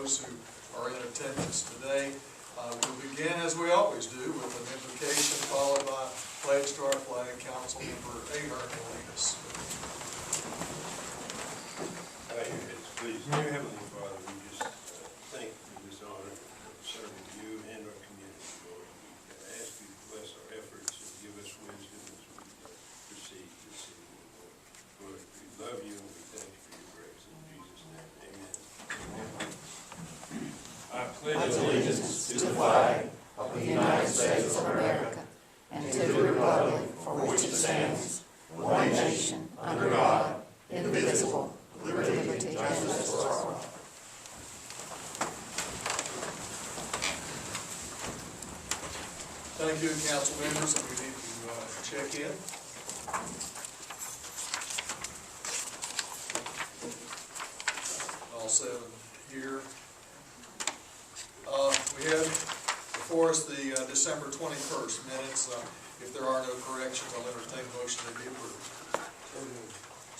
those who are in attendance today. We'll begin, as we always do, with an invocation followed by pledge to our flag. Councilmember Ahern will lead us. Please, dear Heavenly Father, we just thank you for this honor of serving you and our community, Lord. We ask you to bless our efforts and give us wisdom as we proceed this evening, Lord. Lord, we love you and we thank you for your grace. In Jesus' name, amen. I pledge allegiance to the flag of the United States of America and to the republic for which it stands, one nation, under God, indivisible, with liberty and justice for all. Thank you, council members, and we need to check in. All seven here. We have before us the December 21st minutes. If there are no corrections, I'll entertain a motion to be approved.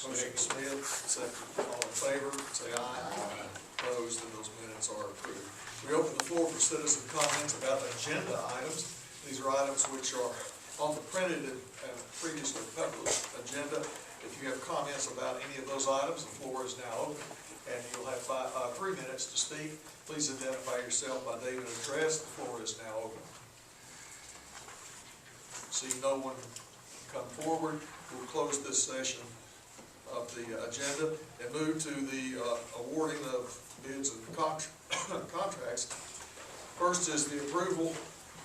Motion Smith, second. All in favor, say aye. Aye. Opposed, and those minutes are approved. We open the floor for citizen comments about agenda items. These are items which are on the printed and previously published agenda. If you have comments about any of those items, the floor is now open, and you'll have 3 minutes to speak. Please identify yourself by name and address. The floor is now open. Seeing no one come forward, we'll close this session of the agenda and move to the awarding of bids and contracts. First is the approval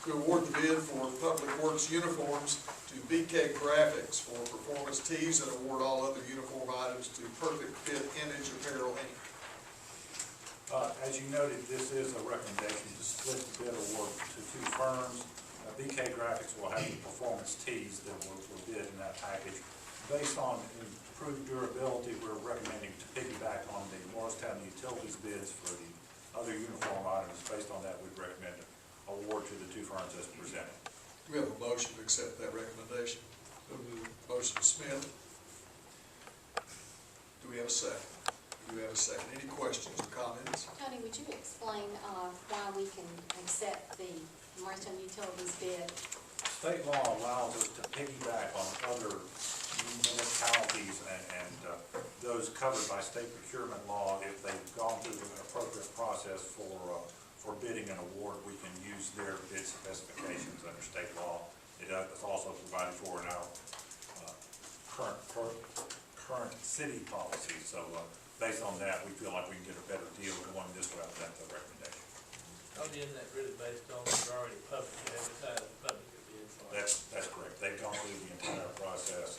to award the bid for Public Works uniforms to BK Graphics for performance tees and award all other uniform items to Perfect Fit Image Apparel, Inc. As you noted, this is a recommendation to split the bid award to two firms. BK Graphics will have the performance tees that were bid in that package. Based on improved durability, we're recommending to piggyback on the Morristown utilities bids for the other uniform items. Based on that, we'd recommend an award to the two firms as presented. Do we have a motion to accept that recommendation? Motion Smith. Do we have a second? Do we have a second? Any questions or comments? Tony, would you explain why we can accept the Morristown Utilities bid? State law allows us to piggyback on other municipalities and those covered by state procurement law. If they've gone through the appropriate process for bidding an award, we can use their bid specifications under state law. It's also provided for in our current city policy. So based on that, we feel like we can get a better deal going this route. That's the recommendation. Isn't that really based on they're already publicly advertised public bids? That's correct. They've gone through the entire process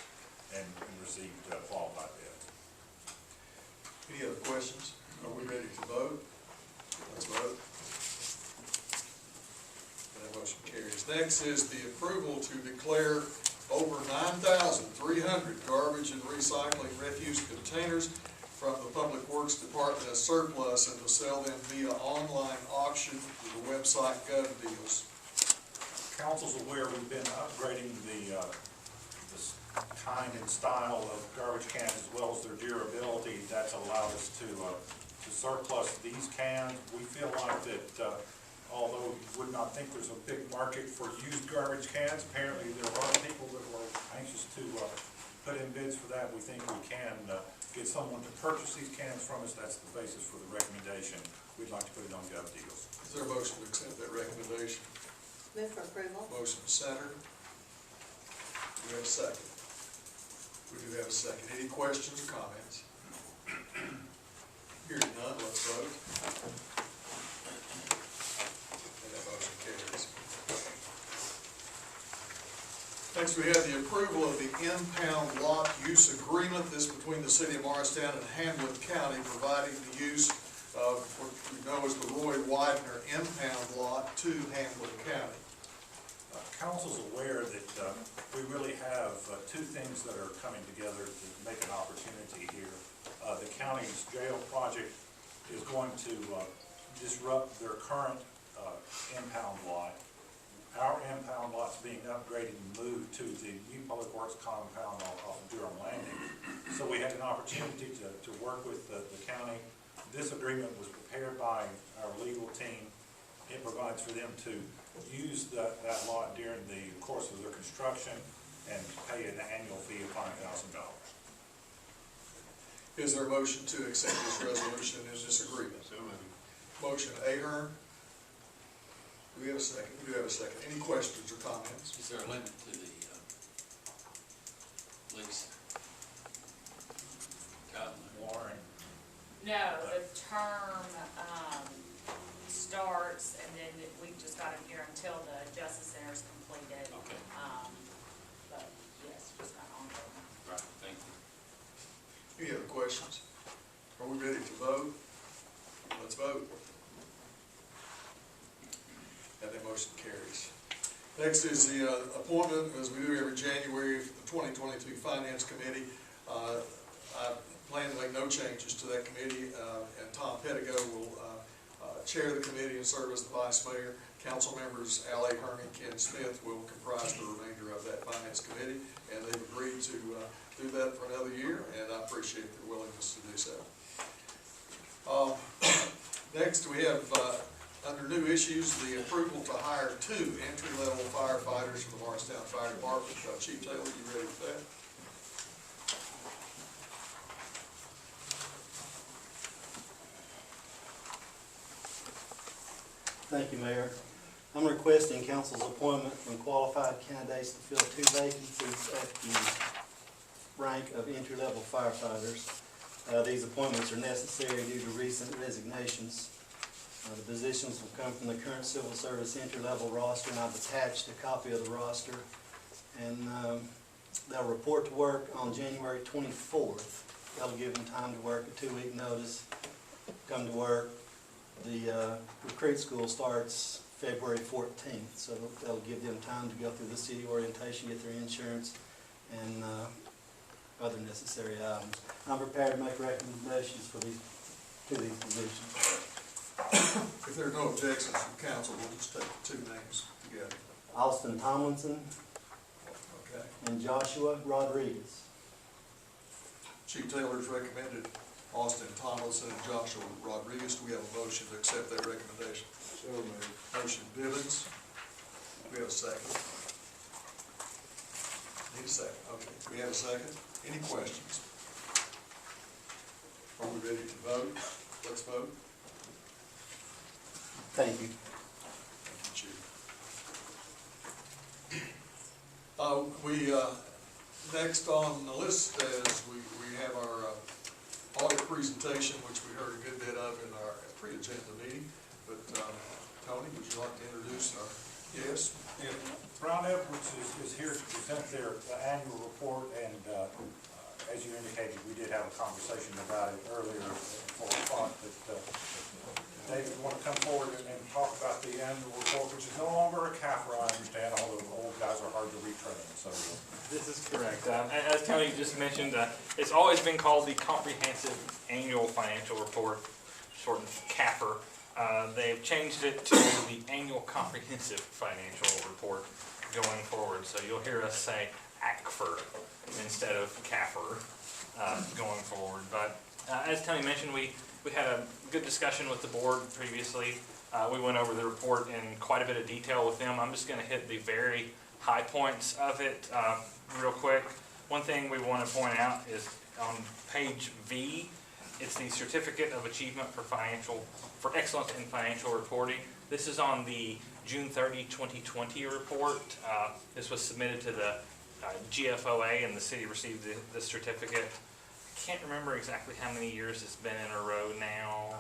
and received qualified bids. Any other questions? Are we ready to vote? Let's vote. That motion carries. Next is the approval to declare over 9,300 garbage and recycling refuse containers from the Public Works Department as surplus and to sell them via online auction through the website GovDeals. Council's aware we've been upgrading the kind and style of garbage cans as well as their durability. That's allowed us to surplus these cans. We feel like that although you would not think there's a big market for used garbage cans, apparently there are people that were anxious to put in bids for that. We think we can get someone to purchase these cans from us. That's the basis for the recommendation. We'd like to put it on GovDeals. Is there a motion to accept that recommendation? Move for approval. Motion centered. Do we have a second? We do have a second. Any questions or comments? Hearing none, let's vote. And that motion carries. Next, we have the approval of the impound lot use agreement. This between the City of Morristown and Hamlin County, providing the use of what we know as the Roy Widener impound lot to Hamlin County. Council's aware that we really have two things that are coming together to make an opportunity here. The county's jail project is going to disrupt their current impound lot. Our impound lot's being upgraded and moved to the new Public Works compound off of Durham Landing. So we had an opportunity to work with the county, This agreement was prepared by our legal team. It provides for them to use that lot during the course of their construction and pay an annual fee of $5,000. Is there a motion to accept this resolution as this agreement? So moved. Motion Ahern. Do we have a second? We do have a second. Any questions or comments? Is there a limit to the lease? Warren. No, the term, starts, and then we just got it here until the Justice Center is completed. Okay. But yes, just got ongoing. Right, thank you. Any other questions? Are we ready to vote? Let's vote. And that motion carries. Next is the appointment, as we do every January, for the 2022 Finance Committee. I plan to make no changes to that committee, and Tom Pettigo will chair the committee and serve as the vice mayor. Council members Al Ahern and Ken Smith will comprise the remainder of that Finance Committee, and they've agreed to do that for another year, and I appreciate their willingness to do so. Next, we have, under new issues, the approval to hire 2 entry-level firefighters from the Morristown Fire Department. Chief Taylor, you ready for that? Thank you, Mayor. I'm requesting council's appointment from qualified candidates to fill 2 vacancies at the rank of entry-level firefighters. These appointments are necessary due to recent resignations. The positions will come from the current civil service entry-level roster, and I've attached a copy of the roster. And they'll report to work on January 24th. That'll give them time to work a 2-week notice, come to work. The recruit school starts February 14th, so that'll give them time to go through the city orientation, get their insurance, and other necessary items. I'm prepared to make recommendations for these positions. If there are no objections from council, we'll just take the 2 names together. Austin Tomlinson Okay. and Joshua Rodriguez. Chief Taylor's recommended Austin Tomlinson and Joshua Rodriguez. Do we have a motion to accept that recommendation? So moved. Motion Bivens. Do we have a second? Need a second. Okay. We have a second. Any questions? Are we ready to vote? Let's vote. Thank you. Thank you, Chief. Next on the list is we have our audit presentation, which we heard a good bit of in our pre-agenda meeting. But Tony, would you like to introduce our guest? Yeah, Brown Edwards is here to present their annual report, and as you indicated, we did have a conversation about it earlier at 4 o'clock, but David, want to come forward and talk about the annual report, which is no longer a CAFRA, I understand, although old guys are hard to retrain, so. This is correct. As Tony just mentioned, it's always been called the Comprehensive Annual Financial Report, shortened CAFR. They've changed it to the Annual Comprehensive Financial Report going forward. So you'll hear us say ACFR instead of CAFR going forward. But as Tony mentioned, we had a good discussion with the board previously. We went over the report in quite a bit of detail with them. I'm just going to hit the very high points of it real quick. One thing we want to point out is on page V, it's the Certificate of Achievement for Excellence in Financial Reporting. This is on the June 30, 2020 report. This was submitted to the GFOA, and the city received the certificate. I can't remember exactly how many years it's been in a row now.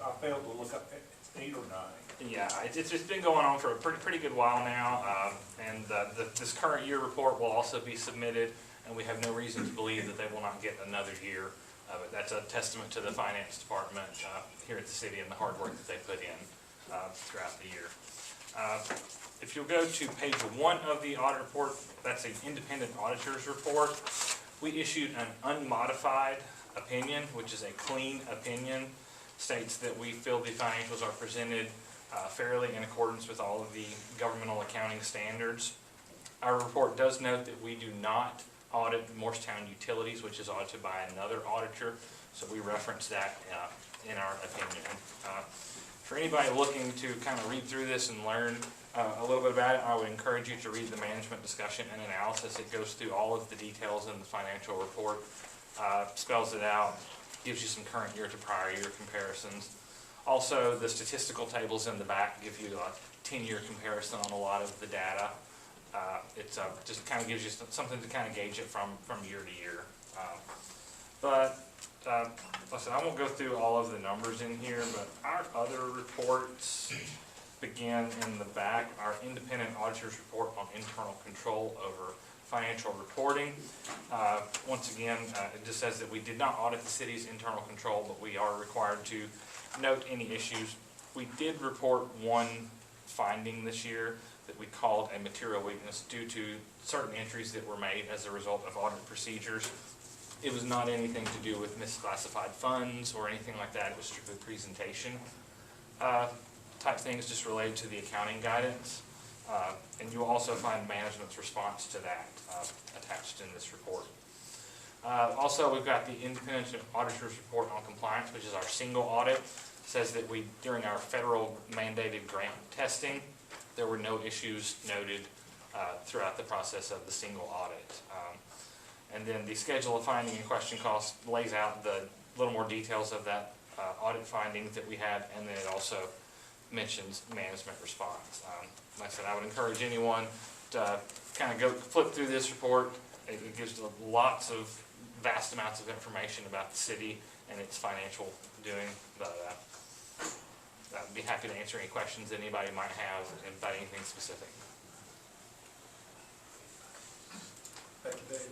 I failed to look up, it's 8 or 9. Yeah, it's been going on for a pretty good while now, and this current year report will also be submitted, and we have no reason to believe that they will not get another year of it. That's a testament to the finance department here at the city and the hard work that they put in throughout the year. If you'll go to page 1 of the audit report, that's an independent auditor's report. We issued an unmodified opinion, which is a clean opinion. States that we feel the financials are presented fairly in accordance with all of the governmental accounting standards. Our report does note that we do not audit Morristown Utilities, which is audited by another auditor, so we reference that in our opinion. For anybody looking to kind of read through this and learn a little bit about it, I would encourage you to read the management discussion and analysis. It goes through all of the details in the financial report, spells it out, gives you some current year to prior year comparisons. Also, the statistical tables in the back give you a 10-year comparison on a lot of the data. It just kind of gives you something to kind of gauge it from year to year. Listen, I won't go through all of the numbers in here, but our other reports begin in the back. Our independent auditor's report on internal control over financial reporting. Once again, it just says that we did not audit the city's internal control, but we are required to note any issues. We did report one finding this year that we called a material weakness due to certain entries that were made as a result of audit procedures. It was not anything to do with misclassified funds or anything like that. It was strictly presentation type things just related to the accounting guidance. And you will also find management's response to that attached in this report. Also, we've got the independent auditor's report on compliance, which is our single audit. It says that during our federal mandated grant testing, there were no issues noted throughout the process of the single audit. And then the schedule of finding and question costs lays out the little more details of that audit findings that we had, and then it also mentions management response. Like I said, I would encourage anyone to kind of flip through this report. It gives vast amounts of information about the city and its financial doing. I'd be happy to answer any questions that anybody might have about anything specific. Thank you, Dave.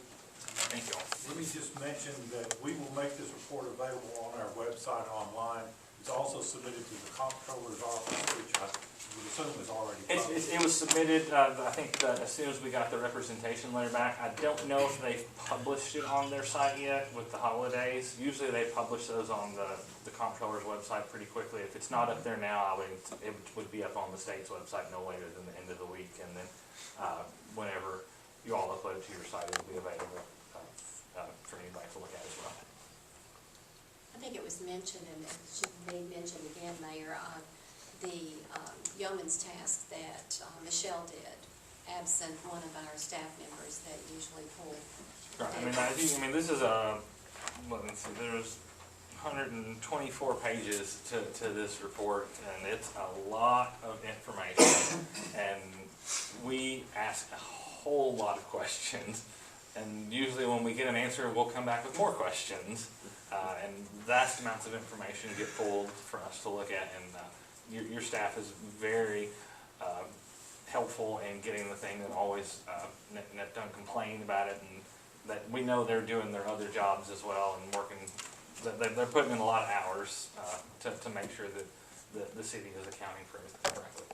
Thank you all. Let me just mention that we will make this report available on our website online. It's also submitted to the comptroller's office, which I would assume is already published. It was submitted, I think, as soon as we got the representation letter back. I don't know if they've published it on their site yet with the holidays. Usually they publish those on the comptroller's website pretty quickly. If it's not up there now, it would be up on the state's website no later than the end of the week. And then whenever you all upload it to your site, it will be available for anybody to look at as well. I think it was mentioned, and it should be mentioned again, Mayor, the yeoman's task that Michelle did, absent one of our staff members that usually pull. Right. I mean, this is let's see, there's 124 pages to this report, and it's a lot of information, and we ask a whole lot of questions. And usually when we get an answer, we'll come back with more questions. And vast amounts of information get pulled for us to look at. And your staff is very helpful in getting the thing that always don't complain about it. And that we know they're doing their other jobs as well and working. They're putting in a lot of hours to make sure that the city is accounting for everything correctly.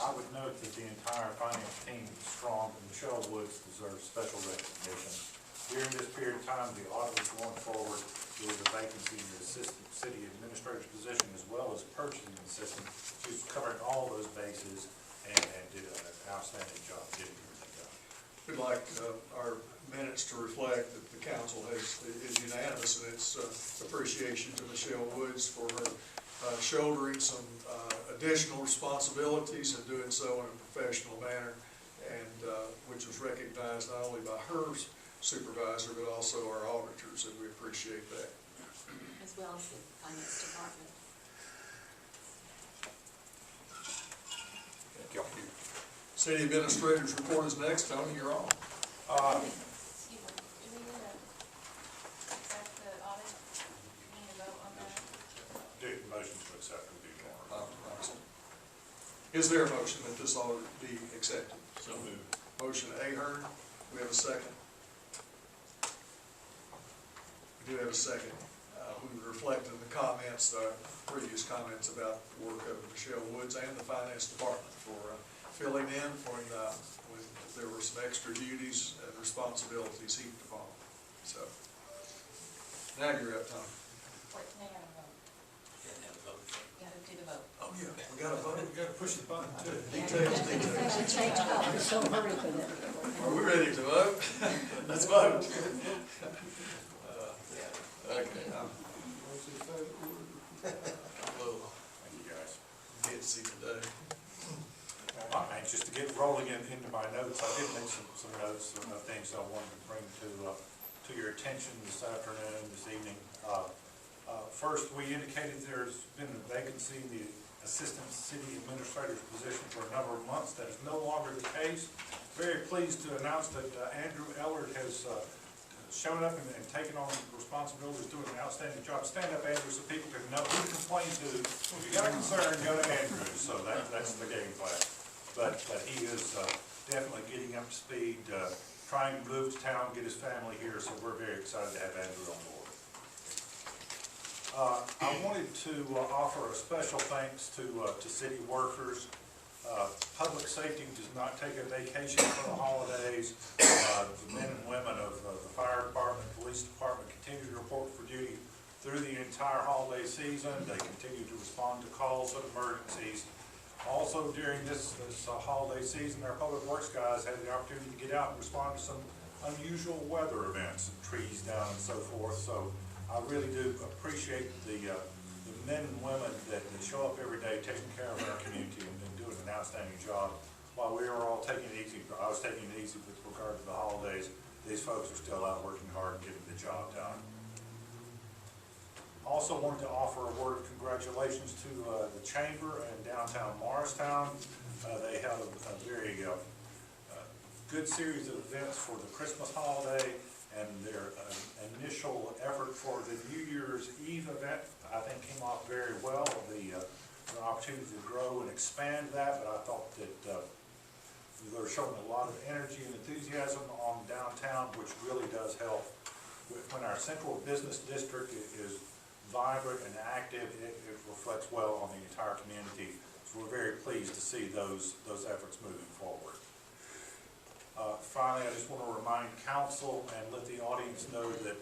I would note that the entire finance team is strong, and Michelle Woods deserves special recognition. During this period of time, the audit was going forward. There was a vacancy in the assistant city administrator's position as well as a purchasing assistant. She was covering all those bases and did an outstanding job getting everything done. We'd like our minutes to reflect that the council is unanimous in its appreciation to Michelle Woods for her shouldering some additional responsibilities and doing so in a professional manner, and which was recognized not only by her supervisor but also our auditors, and we appreciate that. As well as the finance department. Thank you. City administrator's report is next. Tony, you're on. Excuse me, do we need to accept the audit? Do we need to vote on that? Motion to accept would be more. Is there a motion that this audit be accepted? So moved. Motion Ahern. We have a second. We do have a second. We would reflect in the comments, previous comments about the work of Michelle Woods and the finance department for filling in when there were some extra duties and responsibilities heaped upon them. So now you're up, Tom. Wait, they gotta vote. You gotta do the vote. Oh yeah, we got to vote. You gotta push the button too. Details. Change colors. So hurry for that. Are we ready to vote? Let's vote. Okay. Well, Thank you, guys. busy today. I'm anxious to get rolling into my notes. I did make some notes of things I wanted to bring to your attention this afternoon, this evening. First, we indicated there's been a vacancy in the Assistant City Administrator's position for a number of months. That is no longer the case. Very pleased to announce that Andrew Ellard has shown up and taken on responsibilities, doing an outstanding job. Stand up, Andrew, so people can know who to complain to. If you got a concern, go to Andrew. So that's the game plan. But he is definitely getting up to speed, trying to move to town, get his family here, so we're very excited to have Andrew on board. I wanted to offer a special thanks to city workers. Public safety does not take a vacation for the holidays. The men and women of the fire department, police department continue to report for duty through the entire holiday season. They continue to respond to calls of emergencies. Also during this holiday season, our public works guys had the opportunity to get out and respond to some unusual weather events, trees down and so forth. So I really do appreciate the men and women that show up every day taking care of our community and doing an outstanding job. While we were all taking it easy, I was taking it easy with regard to the holidays, these folks are still out working hard and getting the job done. Also wanted to offer a word of congratulations to the Chamber and downtown Morristown. They had a very good series of events for the Christmas holiday, and their initial effort for the New Year's Eve event, I think, came off very well. The opportunity to grow and expand that, but I thought that they were showing a lot of energy and enthusiasm on downtown, which really does help. When our central business district is vibrant and active, it reflects well on the entire community. So we're very pleased to see those efforts moving forward. Finally, I just want to remind council and let the audience know that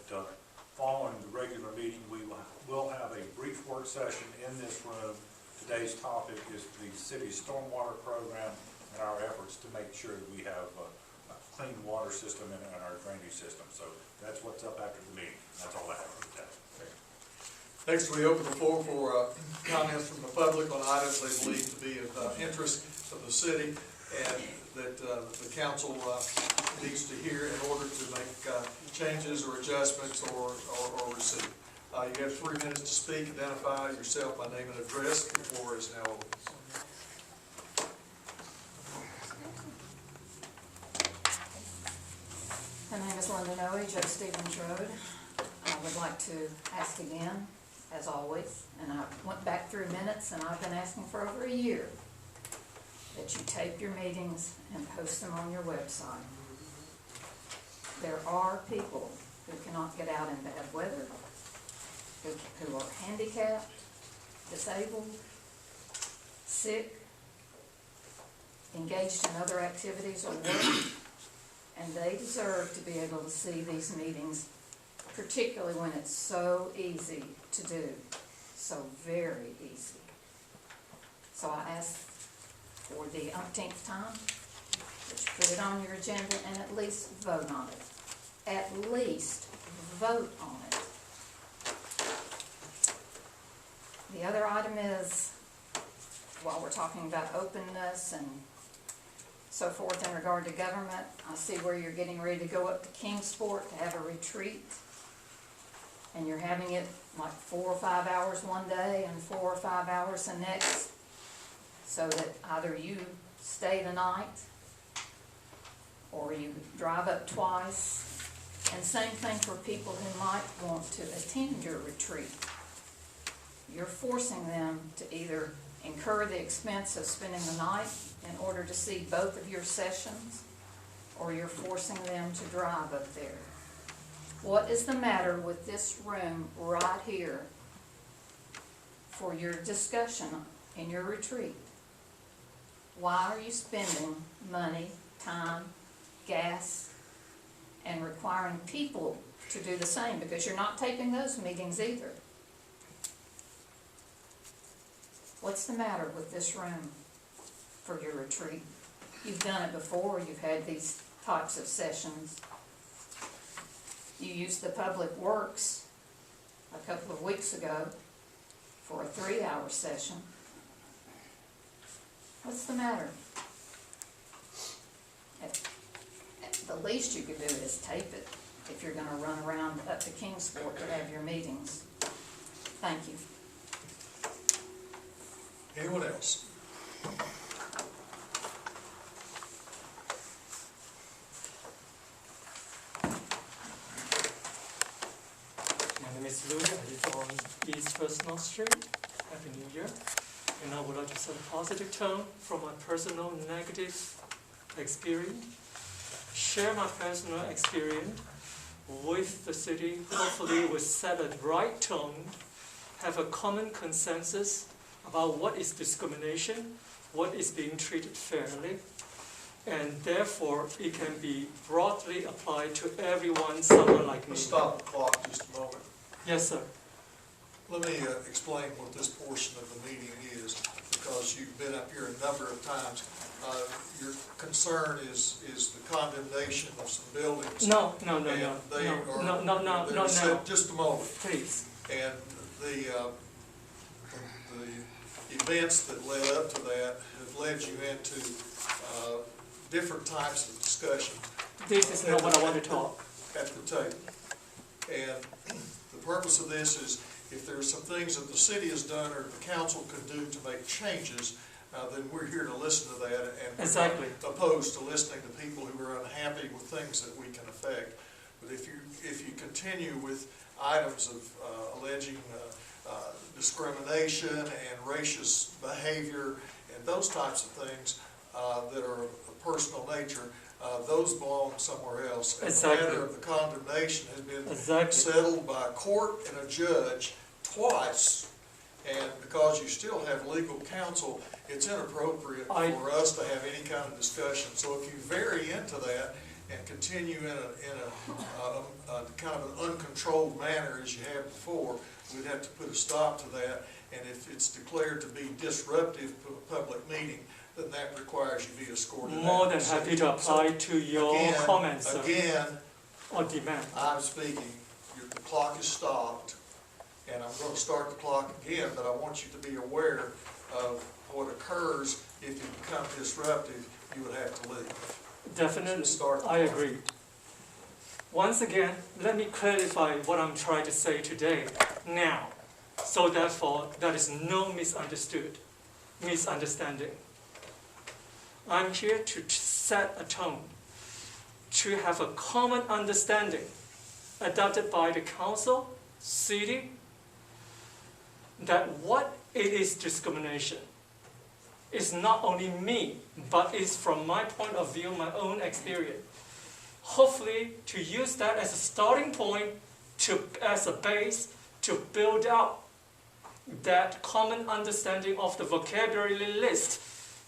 following the regular meeting, we will have a brief work session in this room. Today's topic is the city's stormwater program and our efforts to make sure that we have a clean water system in our drainage system. So that's what's up after the meeting. That's all I have for today. Next, we open the floor for comments from the public on items they believe to be of interest of the city and that the council needs to hear in order to make changes or adjustments or receive. You have 3 minutes to speak. Identify yourself by name and address. The floor is now open. My name is Linda Noe, Joe Stevens Road. I would like to ask again, as always, and I went back through minutes and I've been asking for over a year, that you tape your meetings and post them on your website. There are people who cannot get out in bad weather, who are handicapped, disabled, sick, engaged in other activities or work, and they deserve to be able to see these meetings, particularly when it's so easy to do, so very easy. So I ask for the umpteenth time that you put it on your agenda and at least vote on it. At least vote on it. The other item is, while we're talking about openness and so forth in regard to government, I see where you're getting ready to go up to Kingsport to have a retreat. And you're having it like 4 or 5 hours one day and 4 or 5 hours the next, so that either you stay the night or you drive up twice. And same thing for people who might want to attend your retreat. You're forcing them to either incur the expense of spending the night in order to see both of your sessions, or you're forcing them to drive up there. What is the matter with this room right here for your discussion in your retreat? Why are you spending money, time, gas, and requiring people to do the same? Because you're not taping those meetings either. What's the matter with this room for your retreat? You've done it before. You've had these types of sessions. You use the public works a couple of weeks ago for a 3-hour session. What's the matter? The least you could do is tape it if you're gonna run around up to Kingsport to have your meetings. Thank you. Anyone else? My name is Louis. I live on East First North Street. Happy New Year. And I would like to set a positive tone from my personal negative experience. Share my personal experience with the city. Hopefully we'll set a right tone, have a common consensus about what is discrimination, what is being treated fairly, and therefore it can be broadly applied to everyone, someone like me. Let's stop the clock just a moment. Yes, sir. Let me explain what this portion of the meeting is, because you've been up here a number of times. Your concern is the condemnation of some buildings. No. And they are, they're set- just a moment. Please. And the events that led up to that have led you into different types of discussion. This is not what I want to talk. At the table. And the purpose of this is, if there are some things that the city has done or the council could do to make changes, then we're here to listen to that, and we're Exactly. not opposed to listening to people who are unhappy with things that we can affect. But if you continue with items of alleging discrimination and racist behavior and those types of things that are of personal nature, those belong somewhere else. And Exactly. the matter of the condemnation has been Exactly. settled by a court and a judge twice, and because you still have legal counsel, it's inappropriate for us to have any kind of discussion. So if you vary into that and continue in a kind of an uncontrolled manner as you have before, we'd have to put a stop to that. And if it's declared to be disruptive to a public meeting, then that requires you be escorted out. More than happy to apply to your Again, comments, sir, Again, or demand. I'm speaking, the clock is stopped, and I'm going to start the clock again, but I want you to be aware of what occurs if you become disruptive. You would have to leave. Definitely, Start. I agree. Once again, let me clarify what I'm trying to say today, now, so therefore there is no misunderstanding. I'm here to set a tone, to have a common understanding adopted by the council, city, that what it is discrimination is not only me, but is from my point of view, my own experience. Hopefully, to use that as a starting point, as a base, to build up that common understanding of the vocabulary list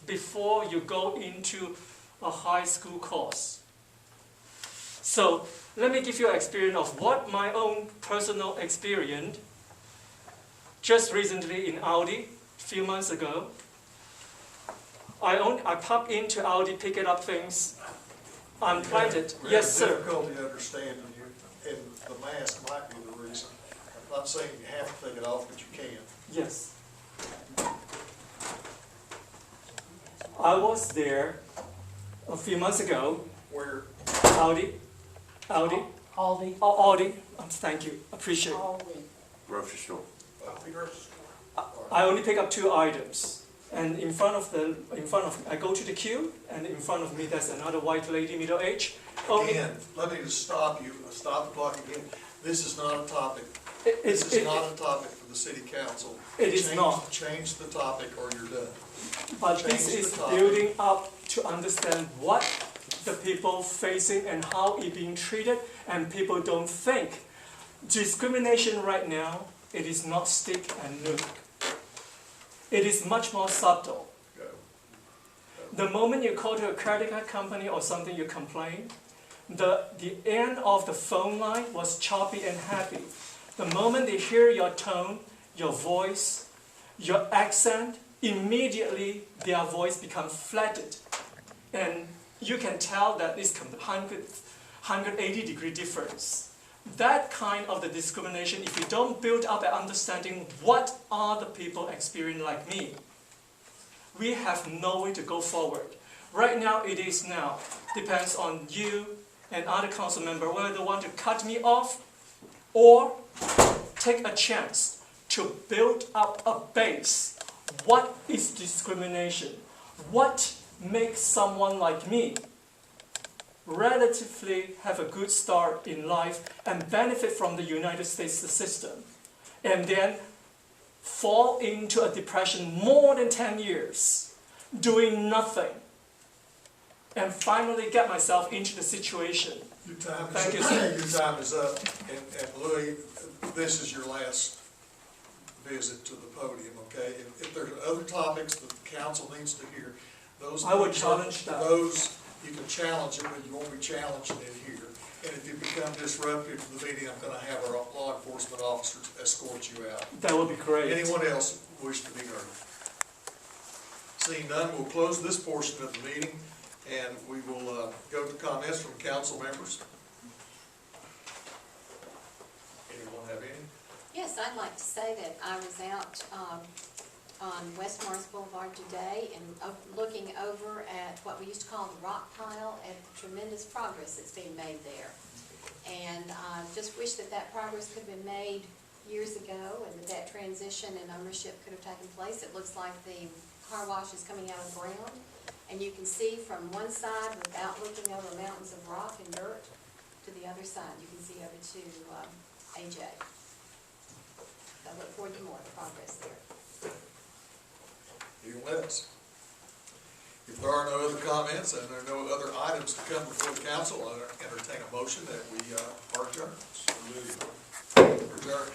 before you go into a high school course. So, let me give you an experience of what my own personal experience. Just recently in Audi, a few months ago, I popped into Audi, picked up things, unplanted. Yes, sir. Difficulty understanding you, and the mask might be the reason. I'm not saying you have to take it off, but you can. Yes. I was there a few months ago. Where Audi. Aldi. Oh, Audi. Thank you. Appreciate it. Aldi. Grocery store. I only pick up 2 items. And I go to the queue, and in front of me there's another white lady, middle age. Again, let me just stop you, stop the clock again. This is not a topic. This is It not a topic for the city council. It is not. Change the topic or you're done. But Change this the is topic. building up to understand what the people facing and how it being treated, and people don't think. Discrimination right now, it is not stick and nuke. It is much more subtle. Go. The moment you call to a credit card company or something, you complain, the end of the phone line was choppy and happy. The moment they hear your tone, your voice, your accent, immediately their voice becomes flattened. And you can tell that it's 180-degree difference. that kind of the discrimination, if you don't build up an understanding what other people experience like me, we have no way to go forward. Right now, it is now. Depends on you and other council members whether they want to cut me off or take a chance to build up a base. What is discrimination? What makes someone like me relatively have a good start in life and benefit from the United States system, and then fall into a depression more than 10 years, doing nothing, and finally get myself into the situation. Your time Thank you, is sir. up. Your time is up. And Louis, this is your last visit to the podium, okay? If there are other topics that the council needs to hear, those. I would challenge that. Those, you can challenge it, but you won't be challenging it here. And if you become disruptive to the meeting, I'm gonna have our law enforcement officers escort you out. That would be great. Anyone else wish to be heard? Seeing none, we'll close this portion of the meeting, and we will go to comments from council members. Anyone have any? Yes, I'd like to say that I was out on West Morris Boulevard today and looking over at what we used to call the rock pile and the tremendous progress that's being made there. And I just wish that that progress could have been made years ago and that transition and ownership could have taken place. It looks like the car wash is coming out of the ground, and you can see from one side without looking over mountains of rock and dirt to the other side. You can see over to AJ. I look forward to more progress there. Anyone else? If there are no other comments and there are no other items to come before the council, I'll entertain a motion that we are adjourned. So moved. Adjourned.